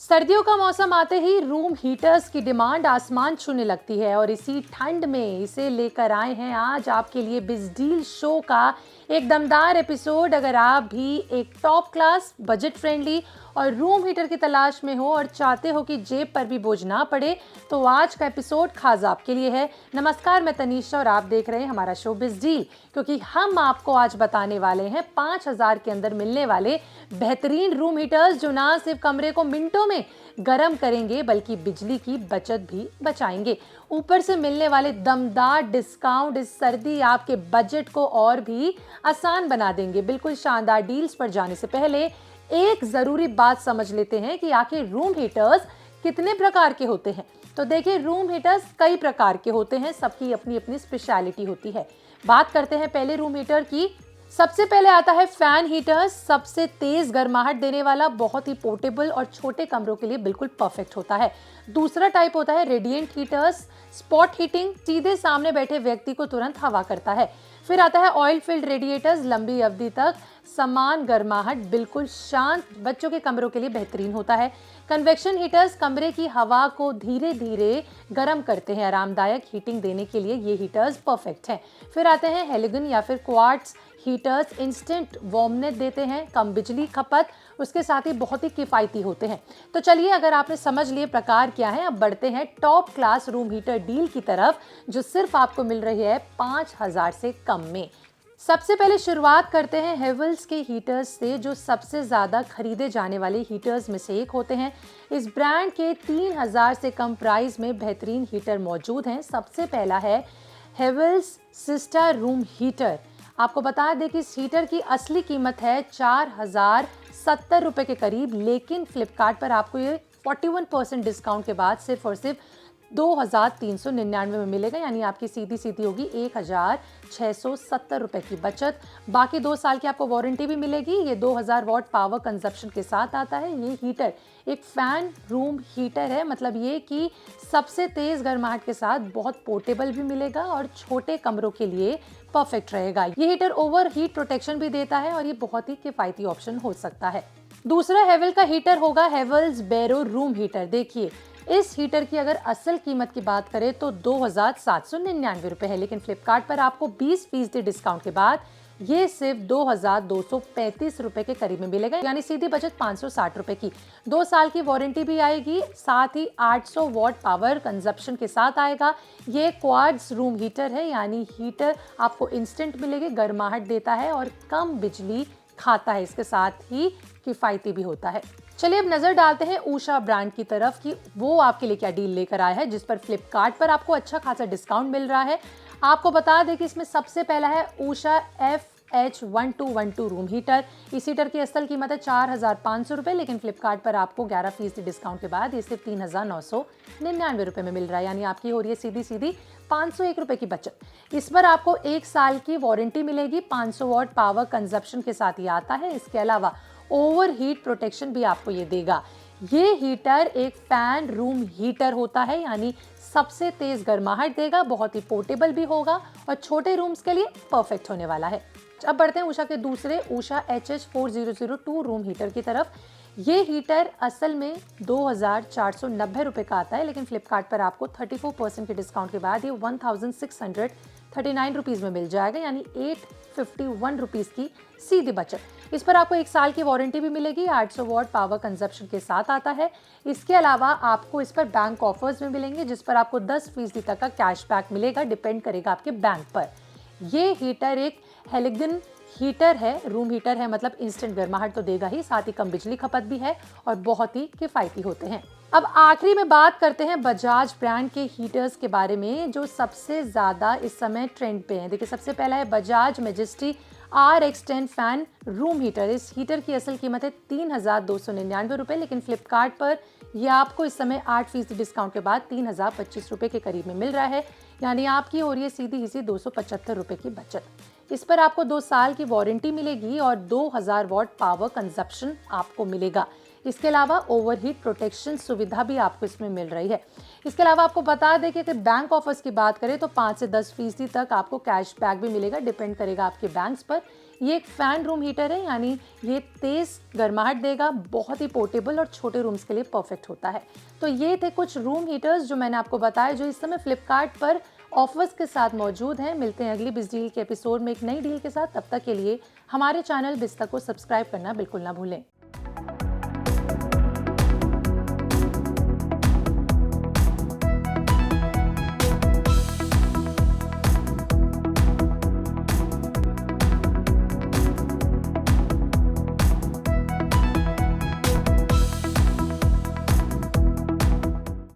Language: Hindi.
सर्दियों का मौसम आते ही रूम हीटर्स की डिमांड आसमान छूने लगती है और इसी ठंड में इसे लेकर आए हैं आज आपके लिए बिग डील शो का एक दमदार एपिसोड। अगर आप भी एक टॉप क्लास बजट फ्रेंडली और रूम हीटर की तलाश में हो और चाहते हो कि जेब पर भी बोझ ना पड़े तो आज का एपिसोड खास आपके लिए है। नमस्कार, मैं तनीषा और आप देख रहे हैं हमारा शो बिग डील, क्योंकि हम आपको आज बताने वाले हैं 5,000 के अंदर मिलने वाले बेहतरीन रूम हीटर्स जो ना सिर्फ कमरे को मिनटों में गर्म करेंगे बल्कि बिजली की बचत भी बचाएंगे। ऊपर से मिलने वाले दमदार डिस्काउंट इस सर्दी आपके बजट को और भी आसान बना देंगे। बिल्कुल शानदार डील्स पर जाने से पहले एक जरूरी बात समझ लेते हैं कि आखिर रूम हीटर्स कितने प्रकार के होते हैं। तो देखिए, रूम हीटर्स कई प्रकार के होते हैं, सबकी अपनी अपनी स्पेशलिटी होती है। बात करते हैं पहले रूम हीटर की। सबसे पहले आता है फैन हीटर्स। सबसे तेज गर्माहट देने वाला, बहुत ही पोर्टेबल और छोटे कमरों के लिए बिल्कुल परफेक्ट होता है। दूसरा टाइप होता है रेडिएंट हीटर्स। स्पॉट हीटिंग, सीधे सामने बैठे व्यक्ति को तुरंत हवा करता है। फिर आता है ऑयल फिल्ड रेडिएटर्स, लंबी अवधि तक समान गर्माहट, बिल्कुल शांत, बच्चों के कमरों के लिए बेहतरीन होता है। कन्वेक्शन हीटर्स कमरे की हवा को धीरे धीरे गर्म करते हैं, आरामदायक हीटिंग देने के लिए ये हीटर्स परफेक्ट हैं। फिर आते हैं हेलोजन या फिर क्वार्ट्ज हीटर्स, इंस्टेंट वार्मनेस देते हैं, कम बिजली खपत, उसके साथ ही बहुत ही किफ़ायती होते हैं। तो चलिए, अगर आपने समझ लिए प्रकार क्या है, अब बढ़ते हैं top class room heater deal की तरफ जो सिर्फ आपको मिल रही है 5,000 से कम में। सबसे पहले शुरुआत करते हैं हेवल्स के हीटर्स से, जो सबसे ज़्यादा खरीदे जाने वाले हीटर्स में से एक होते हैं। इस ब्रांड के 3,000 से कम प्राइस में बेहतरीन हीटर मौजूद हैं। सबसे पहला है हेवल्स सिस्टा रूम हीटर। आपको बता दें कि इस हीटर की असली कीमत है 4,070 रुपये के करीब, लेकिन फ्लिपकार्ट पर आपको ये 41% डिस्काउंट के बाद सिर्फ और सिर्फ 2,399 में मिलेगा, यानी आपकी सीधी सीधी होगी 1,670 रुपये की बचत। बाकी 2 साल की आपको वारंटी भी मिलेगी। ये 2,000 वॉट पावर कंजप्शन के साथ आता है। ये हीटर एक फैन रूम हीटर है, मतलब ये कि सबसे तेज गर्माहट के साथ बहुत पोर्टेबल भी मिलेगा और छोटे कमरों के लिए परफेक्ट रहेगा। ये हीटर ओवर हीट प्रोटेक्शन भी देता है और ये बहुत ही किफायती ऑप्शन हो सकता है। दूसरा हेवल का हीटर होगा हेवल्स बेरो रूम हीटर। देखिए, इस हीटर की अगर असल कीमत की बात करें तो 2,799 रुपये है, लेकिन फ्लिपकार्ट पर आपको 20% डिस्काउंट के बाद ये सिर्फ 2,235 रुपये के करीब में मिलेगा, यानी सीधी बचत 560 रुपये की। 2 साल की वारंटी भी आएगी, साथ ही 800 वॉट पावर कंजप्शन के साथ आएगा। ये क्वार्ट्ज रूम हीटर है, यानी हीटर आपको इंस्टेंट मिलेगी, गर्माहट देता है और कम बिजली खाता है, इसके साथ ही किफ़ायती भी होता है। चलिए, अब नजर डालते हैं उषा ब्रांड की तरफ कि वो आपके लिए क्या डील लेकर आया है, जिस पर फ्लिपकार्ट पर आपको अच्छा खासा डिस्काउंट मिल रहा है। आपको बता दें कि इसमें सबसे पहला है उषा FH1212 रूम हीटर। इस हीटर की असल कीमत है 4,500 रुपये, लेकिन फ्लिपकार्ट पर आपको 11% डिस्काउंट के बाद ये सिर्फ 3,999 रुपये में मिल रहा है, यानी आपकी हो रही है सीधी सीधी 501 रुपये की बचत। इस पर आपको 1 साल की वारंटी मिलेगी, 500 वॉट पावर कंजप्शन के साथ ये आता है। इसके अलावा ओवर हीट प्रोटेक्शन भी आपको ये देगा। ये हीटर एक फैन रूम हीटर होता है, यानी सबसे तेज गर्माहट देगा, बहुत ही पोर्टेबल भी होगा और छोटे रूम्स के लिए परफेक्ट होने वाला है। अब बढ़ते हैं उषा के दूसरे उषा HH4002 रूम हीटर की तरफ। ये हीटर असल में 2,490 रुपये का आता है, लेकिन फ्लिपकार्ट पर आपको 34% के डिस्काउंट के बाद ये 1,639 रुपीज़ में मिल जाएगा, यानी 851 रुपीज़ की सीधी बचत। इस पर आपको 1 साल की वारंटी भी मिलेगी, 800 वॉट पावर कंजप्शन के साथ आता है। इसके अलावा आपको इस पर बैंक ऑफर्स भी मिलेंगे, जिस पर आपको 10% तक का कैशबैक मिलेगा, डिपेंड करेगा आपके बैंक पर। ये हीटर एक हेलोजन हीटर है, रूम हीटर है, मतलब इंस्टेंट गर्माहट तो देगा ही, साथ ही कम बिजली खपत भी है और बहुत ही किफ़ायती होते हैं। अब आखिरी में बात करते हैं बजाज ब्रांड के हीटर्स के बारे में, जो सबसे ज़्यादा इस समय ट्रेंड पे हैं। देखिए, सबसे पहला है Bajaj majesty RX10 fan room heater. इस हीटर की असल कीमत है 3,299 रुपये, लेकिन फ्लिपकार्ट पर यह आपको इस समय 8% डिस्काउंट के बाद 3,025 रुपये के करीब में मिल रहा है, यानी आपकी हो रही है सीधी ही 275 रुपये की बचत। इस पर आपको 2 साल की वारंटी मिलेगी और 2,000 वॉट पावर कंजप्शन आपको मिलेगा। इसके अलावा ओवरहीट प्रोटेक्शन सुविधा भी आपको इसमें मिल रही है। इसके अलावा आपको बता दें कि अगर बैंक ऑफर्स की बात करें तो 5 से 10% तक आपको कैशबैक भी मिलेगा, डिपेंड करेगा आपके बैंक्स पर। ये एक फ़ैन रूम हीटर है, यानी ये तेज़ गर्माहट देगा, बहुत ही पोर्टेबल और छोटे रूम्स के लिए परफेक्ट होता है। तो ये थे कुछ रूम हीटर्स जो मैंने आपको बताए, जो इस समय फ्लिपकार्ट पर ऑफर्स के साथ मौजूद हैं। मिलते हैं अगली बिज़ डील के एपिसोड में एक नई डील के साथ। तब तक के लिए हमारे चैनल बिज़ तक को सब्सक्राइब करना बिल्कुल ना भूलें।